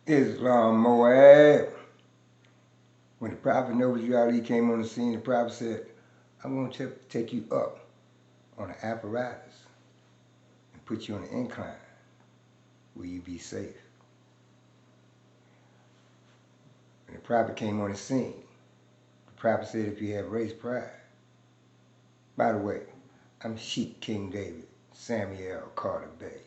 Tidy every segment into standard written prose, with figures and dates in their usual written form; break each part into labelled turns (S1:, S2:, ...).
S1: Islam, Moab. When the Prophet Noble Ali came on the scene, the Prophet said, I'm going to take you up on an apparatus and put you on an incline where you be safe. When the Prophet came on the scene, the Prophet said, if you have race pride, by the way, I'm Sheikh King David, Samuel Carter Bay.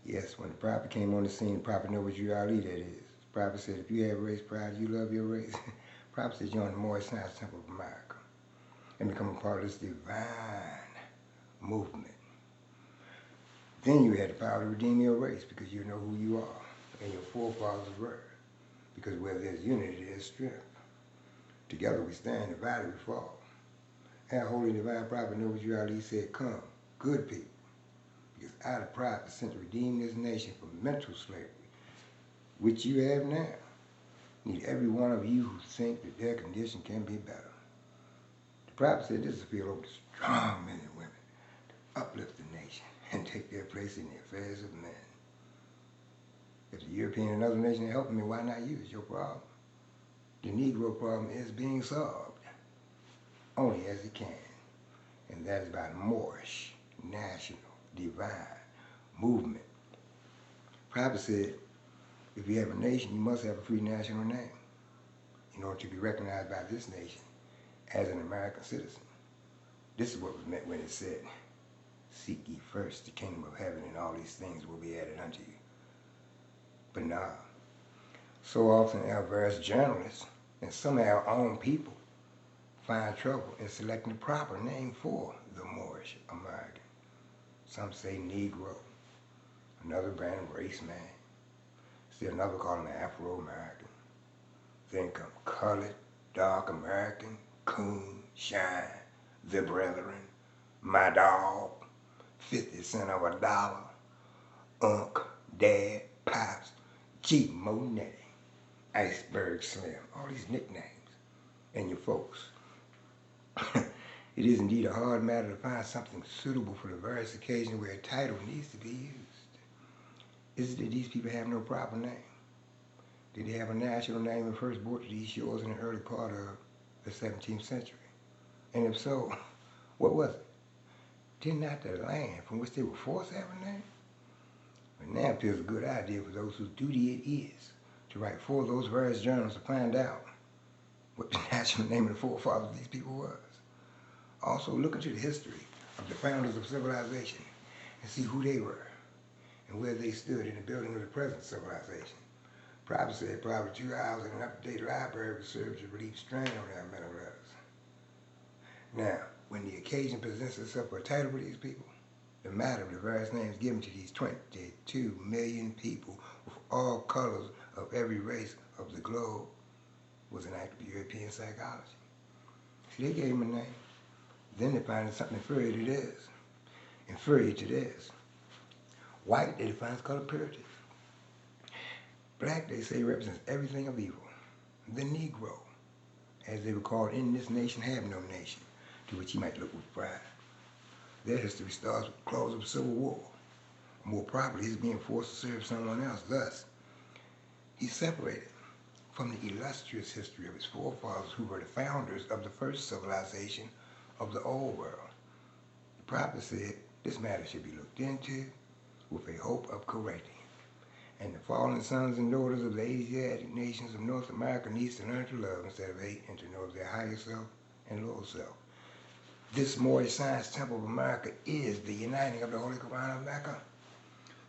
S1: Yes, when the Prophet came on the scene, the Prophet Noble Ali, that is. The Prophet said, if you have race pride, you love your race. The Prophet said, join the Moorish Science Temple of America and become a part of this divine movement. Then you had the power to redeem your race because you know who you are and your forefathers were. Because where there's unity, there's strength. Together we stand, divided we fall. Our holy divine prophet Noble Ali said, come, good people, because I, the prophet, sent to redeem this nation from mental slavery, which you have now. Need every one of you who think that their condition can be better. The prophet said this is a field open to strong men and women to uplift the nation and take their place in the affairs of men. If the European and other nations are helping me, why not you? It's your problem. The Negro problem is being solved only as it can, and that is by the Moorish national divine movement. The prophet said, if you have a nation, you must have a free national name in order to be recognized by this nation as an American citizen. This is what was meant when it said, seek ye first the kingdom of heaven, and all these things will be added unto you. But now, so often our various journalists and some of our own people find trouble in selecting the proper name for the Moorish American. Some say Negro, another brand of race man, still another call him Afro-American. Then come colored, dark American, coon, shine, the brethren, my dog, 50 cent of a dollar, Unc, Dad, Pops, G Monetti, Iceberg Slim, all these nicknames, and your folks. It is indeed a hard matter to find something suitable for the various occasions where a title needs to be used. Is it that these people have no proper name? Did they have a national name and first brought to these shores in the early part of the 17th century? And if so, what was it? Did not the land from which they were forced to have a name? But now it appears a good idea for those whose duty it is to write for those various journals to find out what the national name of the forefathers of these people was. Also look into the history of the founders of civilization and see who they were and where they stood in the building of the present civilization. Prophet said probably 2 hours in an up-to-date library would serve to relieve strain on their mental levels. Now, when the occasion presents itself for a title for these people, the matter of the various names given to these 22 million people with all colors of every race of the globe was an act of European psychology. See, they gave him a name. Then they find something inferior to theirs. Inferior to theirs. White, they define as color purity. Black, they say, represents everything of evil. The Negro, as they were called in this nation, have no nation, to which he might look with pride. Their history starts with the close of civil war. More properly, he's being forced to serve someone else. Thus, he's separated from the illustrious history of his forefathers who were the founders of the first civilization of the old world. The prophet said this matter should be looked into with a hope of correcting it. And the fallen sons and daughters of the Asiatic nations of North America needs to learn to love instead of hate and to know their higher self and lower self. This Moorish Science Temple of America is the uniting of the Holy Quran of Mecca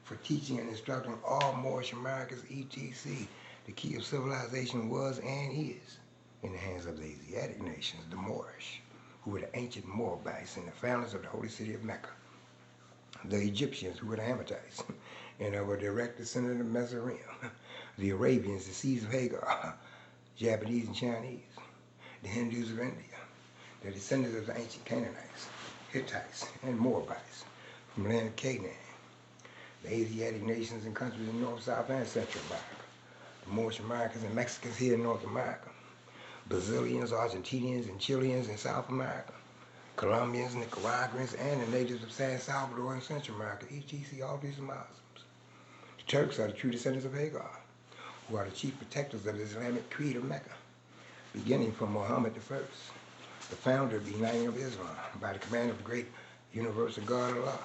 S1: for teaching and instructing all Moorish Americans, etc. The key of civilization was and is in the hands of the Asiatic nations, the Moorish, who were the ancient Moabites and the founders of the holy city of Mecca. The Egyptians, who were the Hammatites, and were direct descendants of Mizraim. The Arabians, the seeds of Hagar, Japanese and Chinese. The Hindus of India, the descendants of the ancient Canaanites, Hittites, and Moabites from the land of Canaan. The Asiatic nations and countries in North, South, and Central America. The Moorish Americans and Mexicans here in North America. Brazilians, Argentinians, and Chileans in South America. Colombians, Nicaraguans, and the natives of San Salvador and Central America, etc. All these are Muslims. The Turks are the true descendants of Hagar, who are the chief protectors of the Islamic creed of Mecca, beginning from Muhammad I, the founder of the Uniting of Islam, by the command of the great universal God Allah.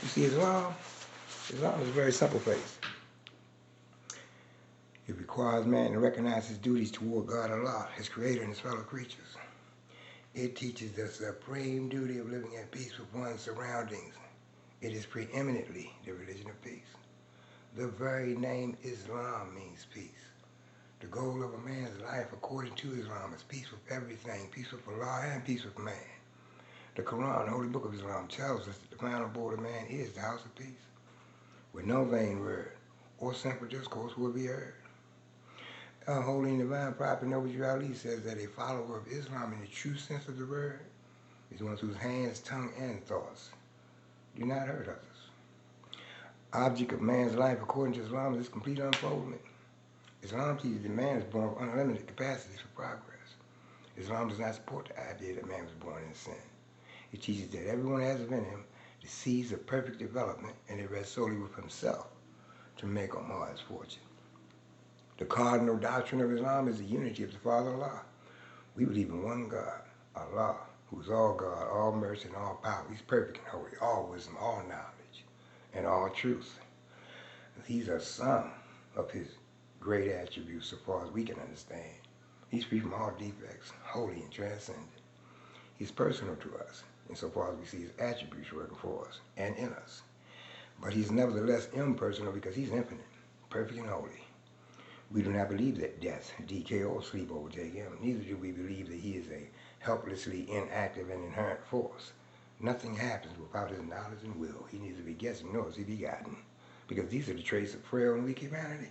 S1: You see, Islam is a very simple faith. It requires man to recognize his duties toward God Allah, his creator, and his fellow creatures. It teaches the supreme duty of living at peace with one's surroundings. It is preeminently the religion of peace. The very name Islam means peace. The goal of a man's life, according to Islam, is peace with everything, peace with Allah, and peace with man. The Quran, the holy book of Islam, tells us that the final abode of man is the house of peace, where no vain word or simple discourse will be heard. Our holy and divine prophet Noble Ali says that a follower of Islam in the true sense of the word is one whose hands, tongue, and thoughts do not hurt others. Object of man's life, according to Islam, is complete unfoldment. Islam teaches that man is born with unlimited capacities for progress. Islam does not support the idea that man was born in sin. It teaches that everyone has within him the seeds of perfect development, and it rests solely with himself to make or mar his fortune. The cardinal doctrine of Islam is the unity of the Father Allah. We believe in one God, Allah, who is all God, all mercy, and all power. He's perfect and holy, all wisdom, all knowledge, and all truth. These are some of his great attributes so far as we can understand. He's free from all defects, holy and transcendent. He's personal to us, insofar as we see his attributes working for us and in us. But he's nevertheless impersonal because he's infinite, perfect and holy. We do not believe that death, decay, or sleep overtake him. Neither do we believe that he is a helplessly inactive and inherent force. Nothing happens without his knowledge and will. He neither begets nor is he begotten, because these are the traits of frail and weak humanity.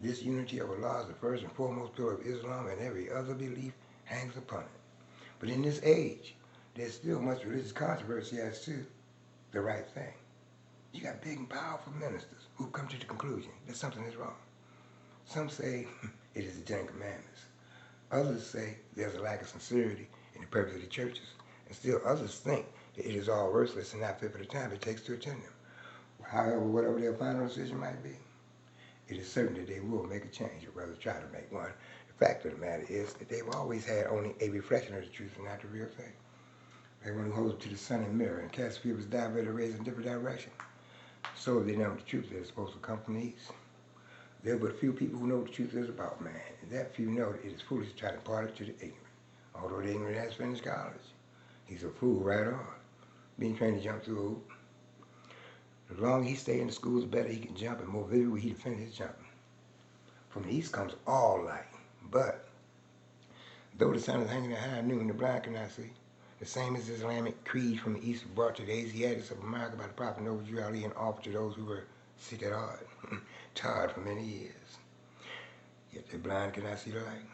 S1: This unity of Allah is the first and foremost pillar of Islam, and every other belief hangs upon it. But in this age, there's still much religious controversy as to the right thing. You got big and powerful ministers who've come to the conclusion that something is wrong. Some say it is the Ten Commandments. Others say there's a lack of sincerity in the purpose of the churches. And still others think that it is all worthless and not fit for the time it takes to attend them. However, whatever their final decision might be, it is certain that they will make a change, or rather try to make one. The fact of the matter is that they've always had only a reflection of the truth and not the real thing. Everyone who holds up to the sun and mirror and casts people's diverted rays in different directions. So if they know the truth, they're supposed to come from the east. There are but few people who know what the truth is about man, and that few know that it is foolish to try to impart it to the ignorant. Although the ignorant has finished college, he's a fool right on, being trained to jump through a hoop. The longer he stays in the school, the better he can jump, and more vivid will he defend his jumping. From the east comes all light, but though the sun is hanging at high noon, the blind cannot see. The same as the Islamic creed from the east was brought to the Asiatics of America by the Prophet Noble Ali and offered to those who were sick at heart, tired for many years. Yet the blind cannot see the light.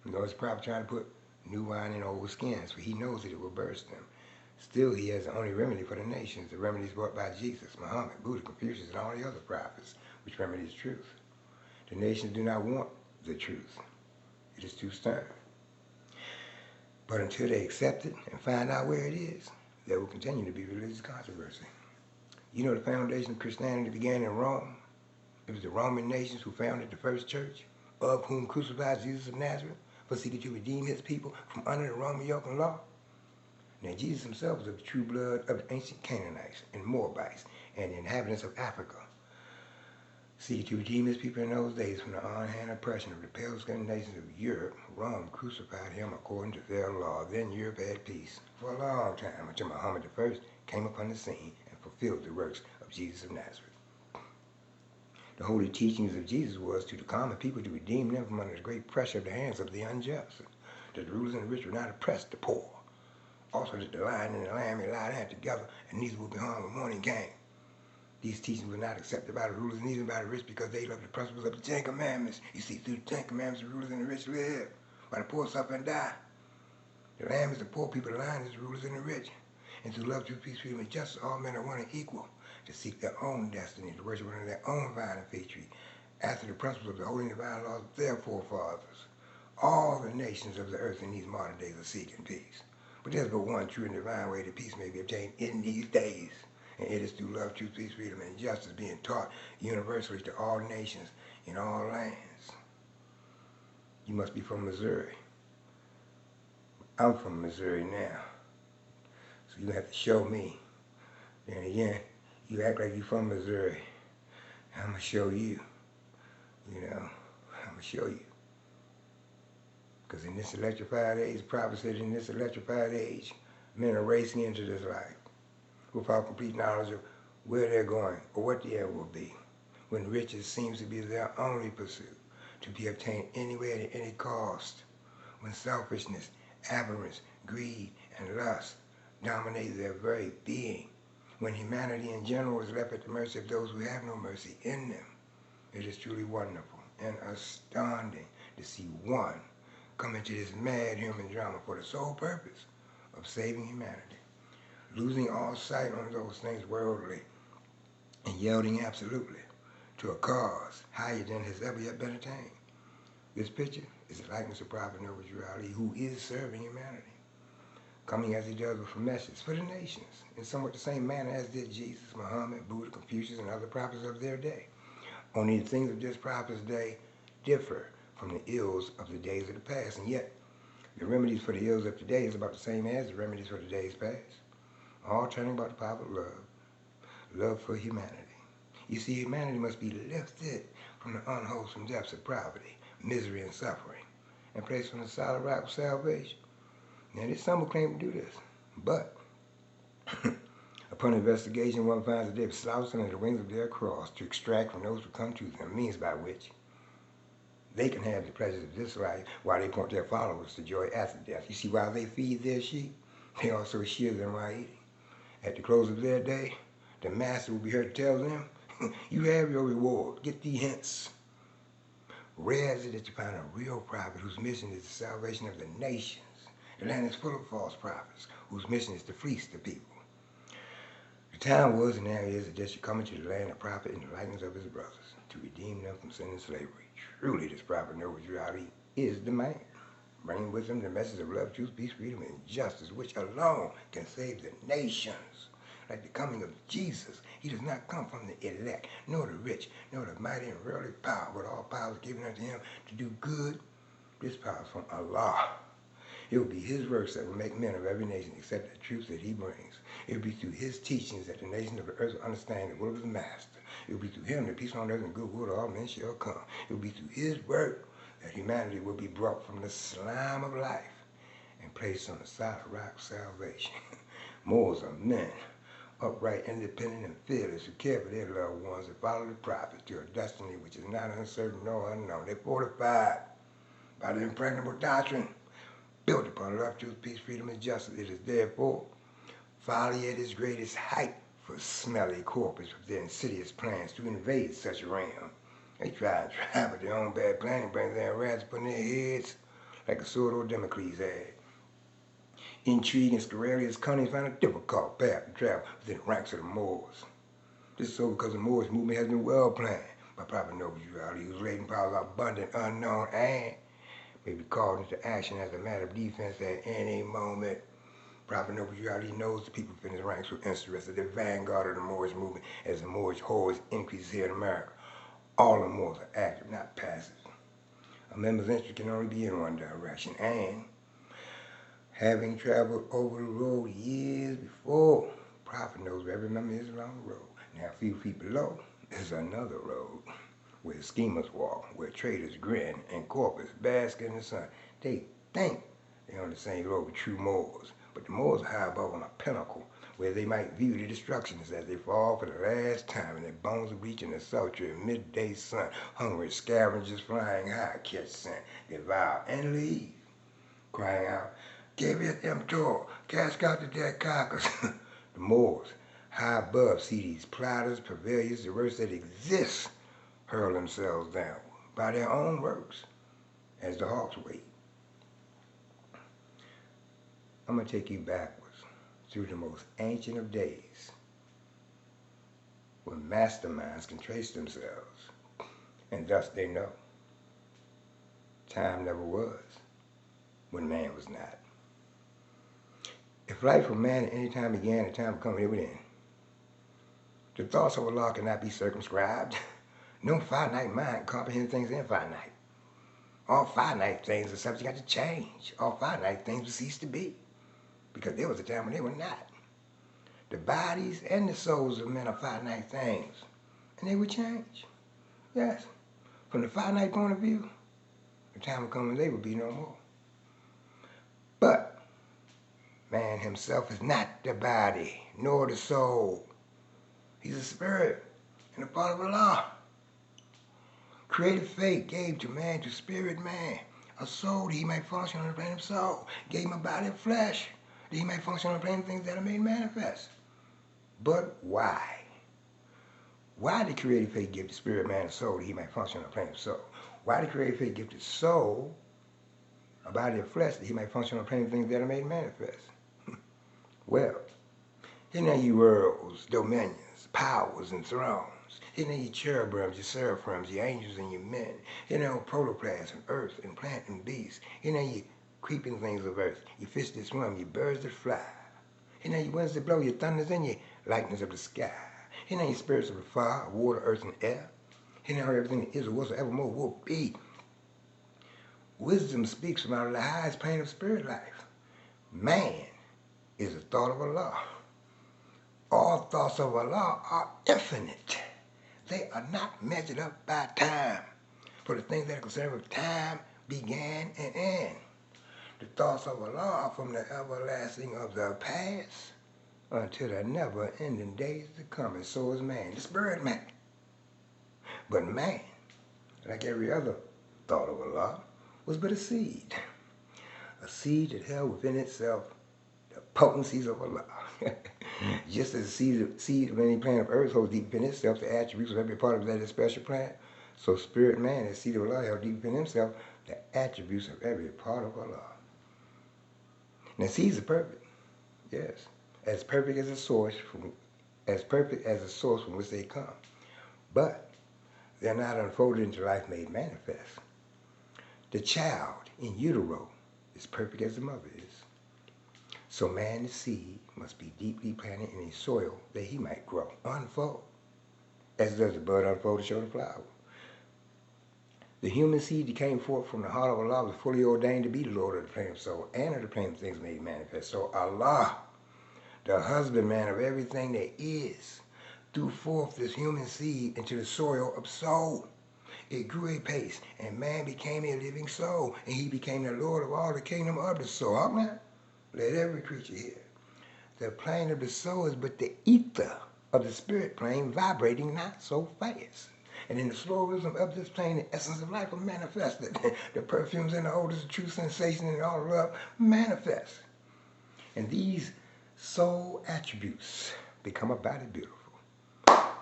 S1: Nor is the prophet trying to put new wine in old skins, for he knows that it will burst them. Still, he has the only remedy for the nations, the remedies brought by Jesus, Muhammad, Buddha, Confucius, and all the other prophets, which remedies truth. The nations do not want the truth. It is too stern. But until they accept it and find out where it is, there will continue to be religious controversy. You know, the foundation of Christianity began in Rome. It was the Roman nations who founded the first church, of whom crucified Jesus of Nazareth, for seeking to redeem his people from under the Roman yoke and law. Now, Jesus himself was of the true blood of the ancient Canaanites and Moabites and the inhabitants of Africa, seeking to redeem his people in those days from the on-hand oppression of the pale-skinned nations of Europe. Rome crucified him according to their law. Then Europe had peace for a long time until Muhammad I came upon the scene and fulfilled the works of Jesus of Nazareth. The holy teachings of Jesus was to the common people to redeem them from under the great pressure of the hands of the unjust, that the rulers and the rich would not oppress the poor. Also that the lion and the lamb may lie down together, and neither will be harmed when morning came. These teachings were not accepted by the rulers, neither by the rich, because they loved the principles of the Ten Commandments. You see, through the Ten Commandments, the rulers and the rich live, while the poor suffer and die. The lamb is the poor people, the lion is the rulers and the rich. And through love, truth, peace, freedom, and justice, all men are one and equal, to seek their own destiny, to worship under their own vine and fig tree, after the principles of the holy and divine laws of their forefathers. All the nations of the earth in these modern days are seeking peace. But there's but one true and divine way that peace may be obtained in these days, And it is through love, truth, peace, freedom, and justice being taught universally to all nations in all lands. You must be from Missouri. I'm from Missouri now. So you have to show me. And again, you act like you're from Missouri. I'm going to show you. You know, I'm going to show you. Because in this electrified age, the prophet said in this electrified age, men are racing into this life without complete knowledge of where they're going or what the end will be, when riches seems to be their only pursuit, to be obtained anywhere at any cost, when selfishness, avarice, greed, and lust dominate their very being, when humanity in general is left at the mercy of those who have no mercy in them. It is truly wonderful and astounding to see one come into this mad human drama for the sole purpose of saving humanity, losing all sight on those things worldly, and yielding absolutely to a cause higher than has ever yet been attained. This picture is the likeness of Prophet Noble Drew Ali, who is serving humanity, coming as he does with a message for the nations, in somewhat the same manner as did Jesus, Muhammad, Buddha, Confucius, and other prophets of their day. Only the things of this prophet's day differ from the ills of the days of the past, and yet the remedies for the ills of today is about the same as the remedies for the days past, all turning about the power of love for humanity. You see, humanity must be lifted from the unwholesome depths of poverty, misery, and suffering, and placed on the solid rock of salvation. Now, there's some who claim to do this, but upon investigation, one finds that they've slouched under the wings of their cross to extract from those who come to them means by which they can have the pleasures of this life while they point their followers to joy after death. You see, while they feed their sheep, they also shear them while eating. At the close of their day, the master will be heard to tell them, you have your reward. Get thee hence. Rare is it that you find a real prophet whose mission is the salvation of the nations. The land is full of false prophets whose mission is to fleece the people. The time was and now is that there should come into the land a prophet in the likeness of his brothers to redeem them from sin and slavery. Truly, this prophet Noble Drew Ali is the man, bringing with him the message of love, truth, peace, freedom, and justice, which alone can save the nations. Like the coming of Jesus, he does not come from the elect, nor the rich, nor the mighty and worldly power, but all power is given unto him to do good. This power is from Allah. It will be his works that will make men of every nation accept the truth that he brings. It will be through his teachings that the nations of the earth will understand the will of the Master. It will be through him that peace on earth and goodwill to all men shall come. It will be through his work that humanity will be brought from the slime of life and placed on the solid rock of salvation. Moors are men, upright, independent, and fearless, who care for their loved ones and follow the prophets to a destiny which is not uncertain nor unknown. They're fortified by the impregnable doctrine built upon love, truth, peace, freedom, and justice. It is therefore folly at its greatest height for smelly corpus with their insidious plans to invade such a realm. They try, but their own bad planning brings their rats upon their heads like a sword old Damocles had. Intrigue and scurrilous cunning find a difficult path to travel within the ranks of the Moors. This is so because the Moors movement has been well planned by Prophet Noble Drew Ali, whose latent powers are abundant, unknown, and may be called into action as a matter of defense at any moment. Prophet Noble Drew Ali knows the people within his ranks who are interested in the vanguard of the Moorish movement as the Moorish hordes increase here in America. All the Moors are active, not passive. A member's interest can only be in one direction, and having traveled over the road years before, Prophet knows where every member is along the road. Now, a few feet below is another road where schemers walk, where traders grin, and corpus bask in the sun. They think they're on the same road with true Moors, but the Moors are high above on a pinnacle where they might view the destructions as they fall for the last time, and their bones are bleaching the sultry midday sun. Hungry scavengers flying high catch scent, devour, and leave, crying out, "Give it them to, cast out the dead carcass." The Moors, high above, see these plotters, purveyors, the worst that exists, hurl themselves down by their own works as the hawks wait. I'm going to take you backwards through the most ancient of days, where masterminds can trace themselves, and thus they know time never was when man was not. If life for man at any time began, the time will come it would end. The thoughts of Allah cannot be circumscribed. No finite mind comprehends things infinite. All finite things are subject to change. All finite things will cease to be, because there was a time when they were not. The bodies and the souls of men are finite things, and they will change. Yes, from the finite point of view, the time will come when they will be no more. But man himself is not the body, nor the soul. He's a spirit and a part of Allah. Creative fate gave to man, to spirit man, a soul that he might function on the plane of soul. Gave him a body of flesh that he might function on the plane of things that are made manifest. But why? Why did creative fate give the spirit man a soul that he might function on the plane of soul? Why did creative fate give the soul a body of flesh that he might function on the plane of things that are made manifest? Well, here are ye worlds, dominions, powers, and thrones. Here are ye cherubims, your seraphims, your angels, and your men. Here are protoplasm, earth, and plant, and beast. Here are ye creeping things of earth, your fish that swim, your birds that fly. Here are ye winds that blow, your thunders, and your lightnings of the sky. Here are ye spirits of the fire, water, earth, and air. Here are everything that is or was or evermore will be. Wisdom speaks from out of the highest plane of spirit life. Man is the thought of Allah. All thoughts of Allah are infinite. They are not measured up by time. For the things that are concerned with time began and end. The thoughts of Allah are from the everlasting of the past until the never-ending days to come. And so is man, the spirit man. But man, like every other thought of Allah, was but a seed. A seed that held within itself the potencies of Allah. Just as the seed of any plant of earth holds deep within itself the attributes of every part of that special plant, so spirit man, the seed of Allah, held deep within himself the attributes of every part of Allah. Now seeds are perfect, yes, as perfect as a source from which they come, but they're not unfolded into life made manifest. The child in utero is perfect as the mother is. So man, the seed, must be deeply planted in a soil that he might grow, unfold, as does the bud unfold to show the flower. The human seed that came forth from the heart of Allah was fully ordained to be the Lord of the plane of soul and of the plane of things made manifest. So Allah, the husbandman of everything that is, threw forth this human seed into the soil of soul. It grew apace, and man became a living soul, and he became the Lord of all the kingdom of the soul. Amen. Let every creature hear. The plane of the soul is but the ether of the spirit plane vibrating not so fast. And in the slow rhythm of this plane, the essence of life will manifest. The perfumes and the odors, the true sensation and all love manifest. And these soul attributes become a body beautiful.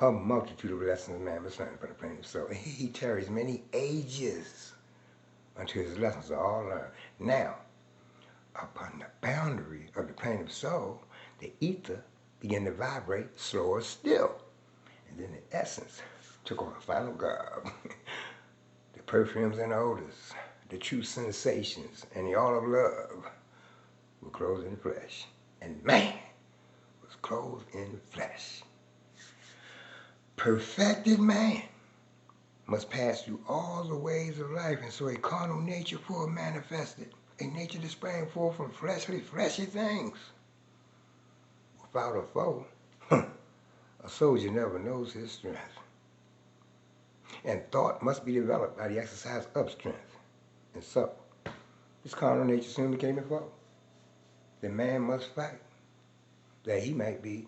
S1: A multitude of lessons man must learn from the plane of soul. And he tarries many ages until his lessons are all learned. Now, upon the boundary of the plane of soul, the ether began to vibrate slower still. And then the essence took on a final garb. The perfumes and the odors, the true sensations, and the all of love were clothed in flesh. And man was clothed in flesh. Perfected man must pass through all the ways of life, and so a carnal nature full manifested, a nature that sprang forth from fleshly things. Without a foe, a soldier never knows his strength. And thought must be developed by the exercise of strength. And so, this carnal nature soon became a foe. The man must fight, that he might be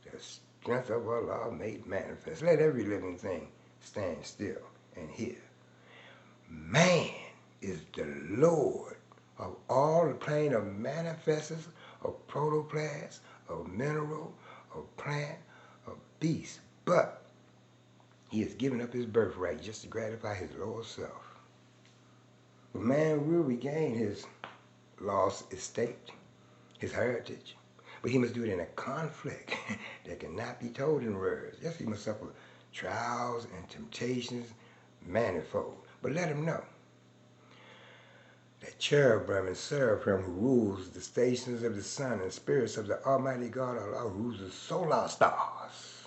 S1: the strength of Allah made manifest. Let every living thing stand still and hear. Man is the Lord of all the plane of manifestors, of protoplasm, of mineral, of plant, of beast. But he has given up his birthright just to gratify his lower self. But man will regain his lost estate, his heritage. But he must do it in a conflict that cannot be told in words. Yes, he must suffer trials and temptations manifold. But let him know that cherubim and seraphim who rules the stations of the sun and spirits of the Almighty God Allah who rules the solar stars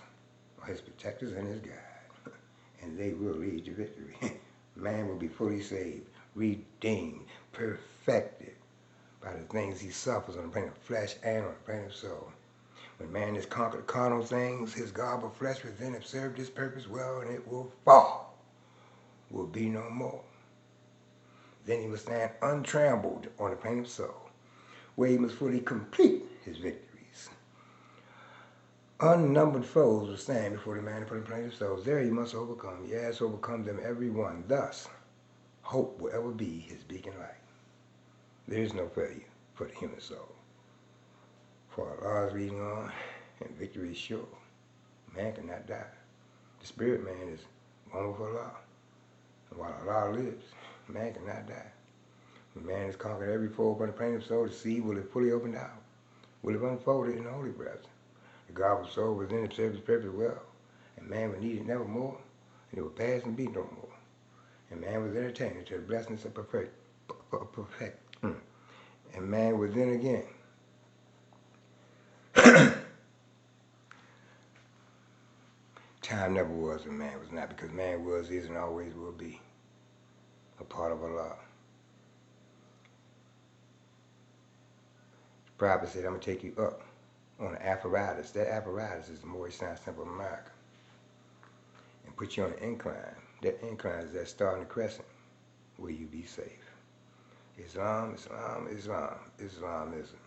S1: are his protectors and his guide, and they will lead to victory. Man will be fully saved, redeemed, perfected by the things he suffers on the plane of flesh and on the plane of soul. When man has conquered carnal things, his garb of flesh within have served his purpose well, and it will fall, will be no more. Then he will stand untrammeled on the plane of soul, where he must fully complete his victories. Unnumbered foes will stand before the man upon the plane of souls. There he must overcome, yes, overcome them every one. Thus, hope will ever be his beacon light. There is no failure for the human soul. For Allah is leading on, and victory is sure. Man cannot die. The spirit man is one with Allah. And while Allah lives, man cannot die. When man has conquered every foe upon the plane of soul, the seed will have fully opened out, will have unfolded in the holy breath. The God of soul within it serves his purpose well, and man will need it nevermore, and it will pass and be no more. And man was entertained to the blessings of perfect. And man within again. Time never was and man was not, because man was, is, and always will be a part of Allah. The prophet said, I'm going to take you up on an apparatus. That apparatus is the Moorish Science Temple of America. And put you on an incline. That incline is that star in the crescent where you be safe. Islam, Islam, Islam, Islamism.